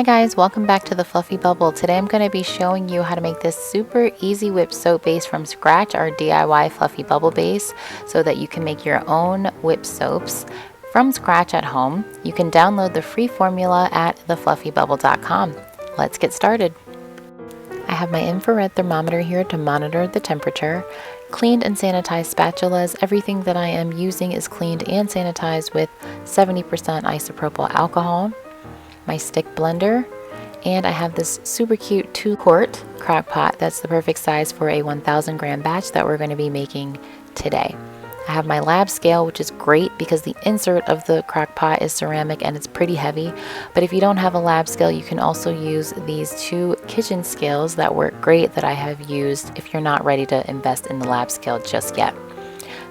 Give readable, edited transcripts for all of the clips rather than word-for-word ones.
Hi guys, welcome back to the Fluffy Bubble. Today I'm going to be showing you how to make this super easy whipped soap base from scratch, our DIY Fluffy Bubble base, so that you can make your own whipped soaps from scratch at home. You can download the free formula at thefluffybubble.com. Let's get started. I have my infrared thermometer here to monitor the temperature. Cleaned and sanitized spatulas. Everything that I am using is cleaned and sanitized with 70% isopropyl alcohol. My stick blender, and I have this super cute 2-quart crock pot that's the perfect size for a 1,000 gram batch that we're going to be making today. I have my lab scale, which is great because the insert of the crock pot is ceramic and it's pretty heavy. But if you don't have a lab scale, you can also use these 2 kitchen scales that work great that I have used if you're not ready to invest in the lab scale just yet.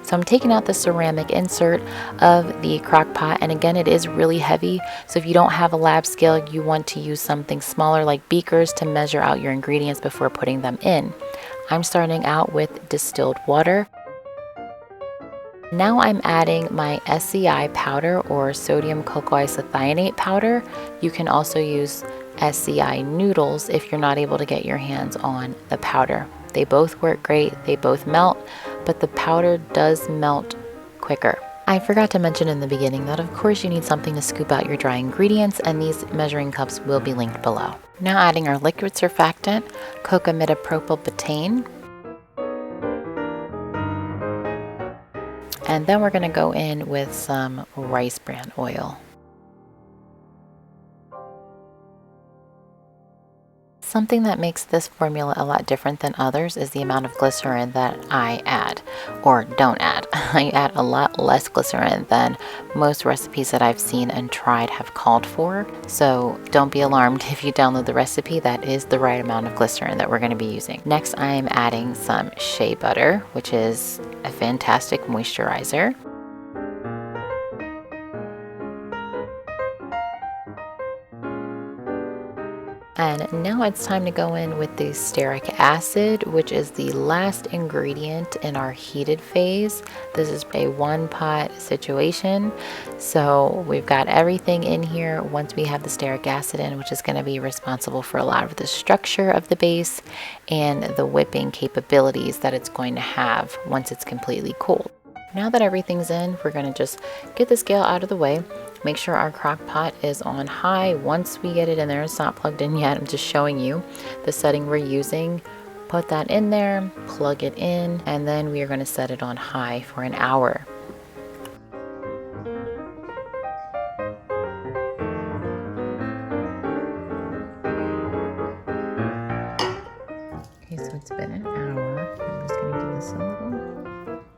So I'm taking out the ceramic insert of the crock pot, and again, it is really heavy. So if you don't have a lab scale, you want to use something smaller like beakers to measure out your ingredients before putting them in. I'm starting out with distilled water. Now I'm adding my SCI powder, or sodium cocoisothianate powder. You can also use SCI noodles if you're not able to get your hands on the powder. They both work great, they both melt, but the powder does melt quicker. I forgot to mention in the beginning that of course you need something to scoop out your dry ingredients, and these measuring cups will be linked below. Now adding our liquid surfactant, cocamidopropyl betaine. And then we're going to go in with some rice bran oil. Something that makes this formula a lot different than others is the amount of glycerin that I add, or don't add. I add a lot less glycerin than most recipes that I've seen and tried have called for. So don't be alarmed if you download the recipe. That is the right amount of glycerin that we're going to be using. Next, I'm adding some shea butter, which is a fantastic moisturizer. And now it's time to go in with the stearic acid, which is the last ingredient in our heated phase. This is a 1-pot situation. So we've got everything in here once we have the stearic acid in, which is going to be responsible for a lot of the structure of the base and the whipping capabilities that it's going to have once it's completely cooled. Now that everything's in, we're going to just get the scale out of the way. Make sure our crock pot is on high. Once we get it in there, it's not plugged in yet. I'm just showing you the setting we're using. Put that in there, plug it in, and then we are going to set it on high for an hour. Okay, so it's been an hour. I'm just going to give this a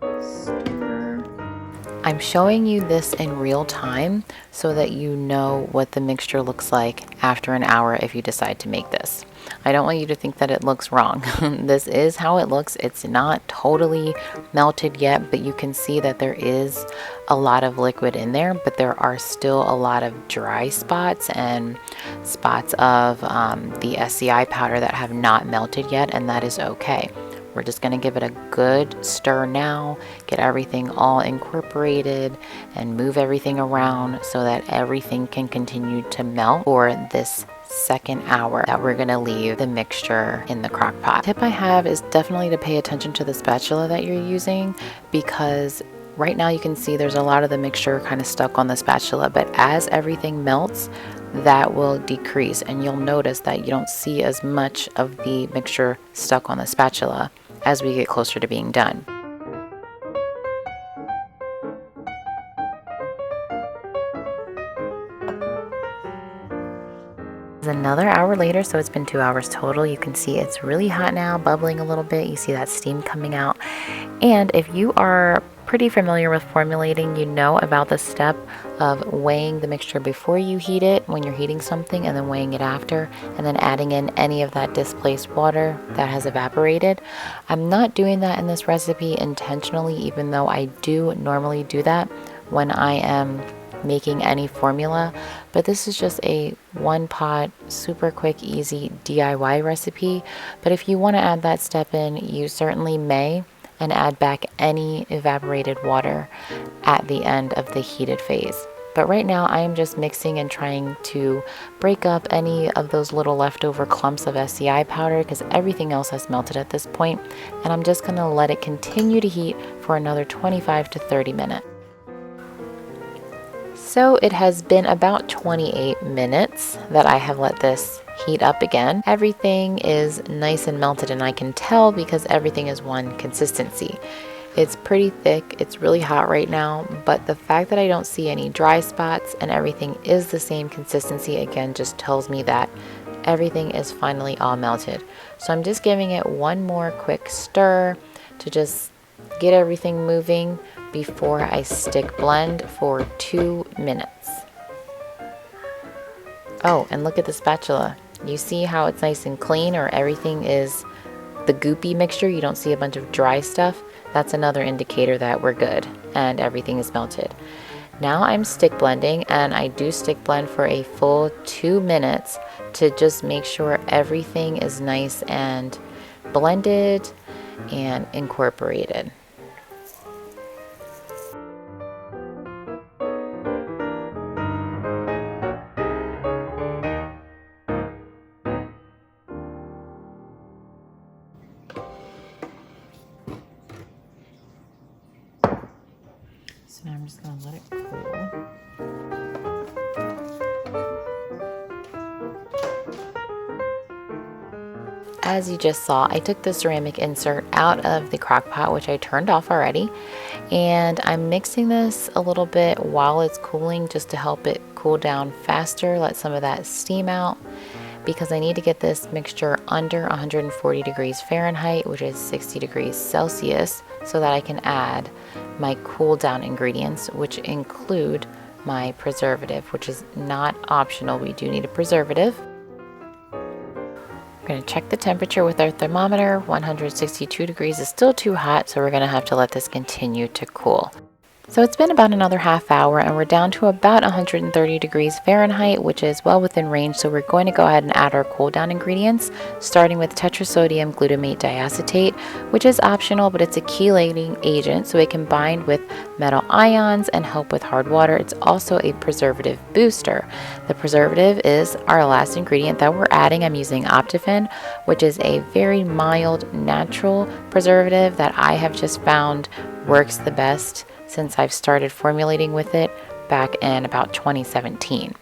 little stir. I'm showing you this in real time so that you know what the mixture looks like after an hour if you decide to make this. I don't want you to think that it looks wrong. This is how it looks. It's not totally melted yet, but you can see that there is a lot of liquid in there, but there are still a lot of dry spots and spots of the SCI powder that have not melted yet, and that is okay. We're just going to give it a good stir now, get everything all incorporated and move everything around so that everything can continue to melt for this second hour that we're going to leave the mixture in the crock pot. The tip I have is definitely to pay attention to the spatula that you're using, because right now you can see there's a lot of the mixture kind of stuck on the spatula, but as everything melts, that will decrease, and you'll notice that you don't see as much of the mixture stuck on the spatula as we get closer to being done. It's another hour later, so it's been 2 hours total. You can see it's really hot now, bubbling a little bit. You see that steam coming out. And if you are pretty familiar with formulating, you know about the step of weighing the mixture before you heat it when you're heating something, and then weighing it after, and then adding in any of that displaced water that has evaporated. I'm not doing that in this recipe intentionally, even though I do normally do that when I am making any formula, but this is just a 1-pot super quick easy DIY recipe. But if you want to add that step in, you certainly may, and add back any evaporated water at the end of the heated phase. But right now I am just mixing and trying to break up any of those little leftover clumps of SCI powder because everything else has melted at this point, and I'm just going to let it continue to heat for another 25 to 30 minutes. So it has been about 28 minutes that I have let this heat up again. Everything is nice and melted, and I can tell because everything is one consistency. It's pretty thick, it's really hot right now, but the fact that I don't see any dry spots and everything is the same consistency again just tells me that everything is finally all melted. So I'm just giving it one more quick stir to just get everything moving before I stick blend for 2 minutes. Oh, and look at the spatula. You see how it's nice and clean, or everything is the goopy mixture? You don't see a bunch of dry stuff. That's another indicator that we're good and everything is melted. Now I'm stick blending, and I do stick blend for a full 2 minutes to just make sure everything is nice and blended and incorporated. So now I'm just going to let it cool. As you just saw, I took the ceramic insert out of the crock pot, which I turned off already, and I'm mixing this a little bit while it's cooling just to help it cool down faster, let some of that steam out, because I need to get this mixture under 140 degrees Fahrenheit, which is 60 degrees Celsius, so that I can add my cool down ingredients, which include my preservative, which is not optional. We do need a preservative. We're going to check the temperature with our thermometer. 162 degrees is still too hot, so we're going to have to let this continue to cool. So it's been about another half hour, and we're down to about 130 degrees Fahrenheit, which is well within range. So we're going to go ahead and add our cool down ingredients, starting with tetrasodium glutamate diacetate, which is optional, but it's a chelating agent, so it can bind with metal ions and help with hard water. It's also a preservative booster. The preservative is our last ingredient that we're adding. I'm using Optifin, which is a very mild, natural preservative that I have just found works the best since I've started formulating with it back in about 2017.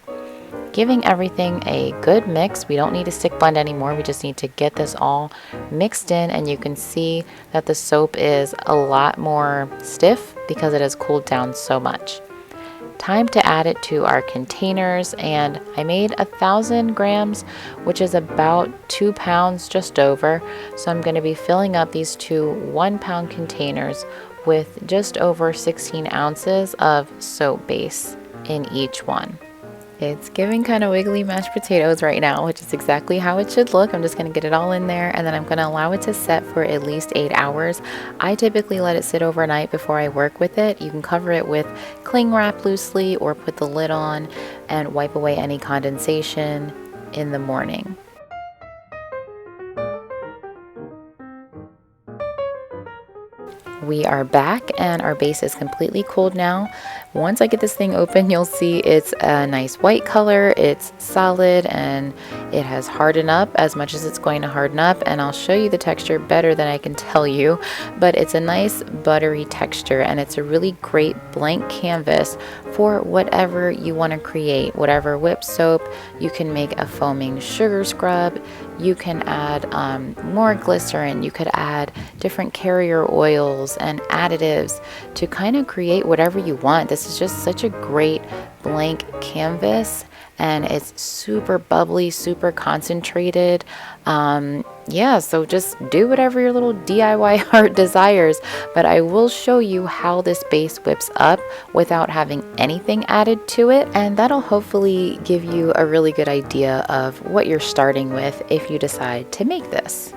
Giving everything a good mix. We don't need to stick blend anymore. We just need to get this all mixed in, and you can see that the soap is a lot more stiff because it has cooled down so much. Time to add it to our containers, and I made 1,000 grams, which is about 2 pounds, just over. So I'm going to be filling up these two 1 pound containers with just over 16 ounces of soap base in each one. It's giving kind of wiggly mashed potatoes right now, which is exactly how it should look. I'm just going to get it all in there, and then I'm going to allow it to set for at least 8 hours. I typically let it sit overnight before I work with it. You can cover it with cling wrap loosely or put the lid on and wipe away any condensation in the morning. We are back, and our base is completely cooled now. Once I get this thing open, you'll see it's a nice white color. It's solid, and it has hardened up as much as it's going to harden up, and I'll show you the texture better than I can tell you, but it's a nice buttery texture, and it's a really great blank canvas for whatever you want to create. Whatever whip soap, you can make a foaming sugar scrub, you can add more glycerin, you could add different carrier oils and additives to kind of create whatever you want. This is just such a great blank canvas, and it's super bubbly, super concentrated. Yeah, so just do whatever your little DIY heart desires, but I will show you how this base whips up without having anything added to it, and that'll hopefully give you a really good idea of what you're starting with if you decide to make this.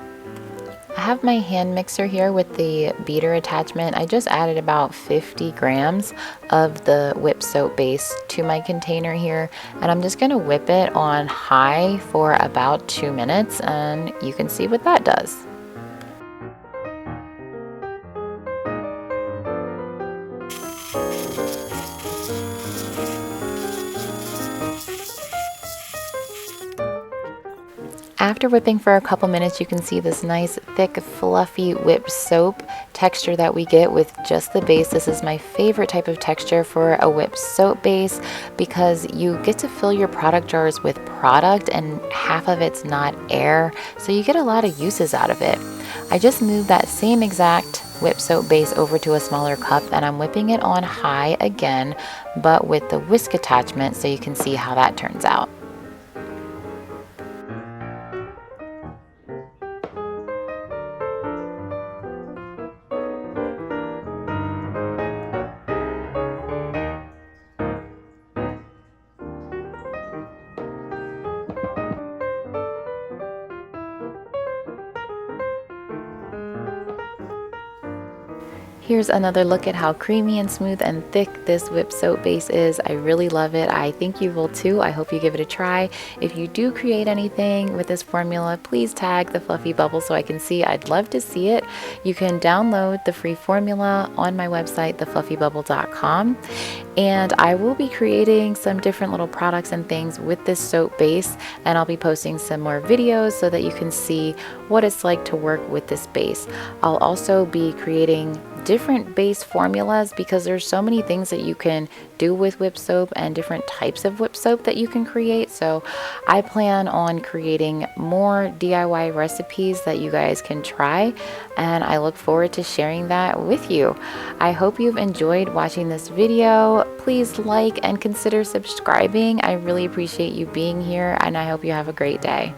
I have my hand mixer here with the beater attachment. I just added about 50 grams of the whip soap base to my container here, and I'm just going to whip it on high for about 2 minutes, and you can see what that does. After whipping for a couple minutes, you can see this nice, thick, fluffy whipped soap texture that we get with just the base. This is my favorite type of texture for a whipped soap base because you get to fill your product jars with product and half of it's not air, so you get a lot of uses out of it. I just moved that same exact whipped soap base over to a smaller cup and I'm whipping it on high again, but with the whisk attachment so you can see how that turns out. Here's another look at how creamy and smooth and thick this whipped soap base is. I really love it. I think you will too. I hope you give it a try. If you do create anything with this formula, please tag the Fluffy Bubble so I can see. I'd love to see it. You can download the free formula on my website, thefluffybubble.com. And I will be creating some different little products and things with this soap base, and I'll be posting some more videos so that you can see what it's like to work with this base. I'll also be creating different base formulas because there's so many things that you can do with whipped soap and different types of whipped soap that you can create. So I plan on creating more DIY recipes that you guys can try, and I look forward to sharing that with you. I hope you've enjoyed watching this video. Please like and consider subscribing. I really appreciate you being here, and I hope you have a great day.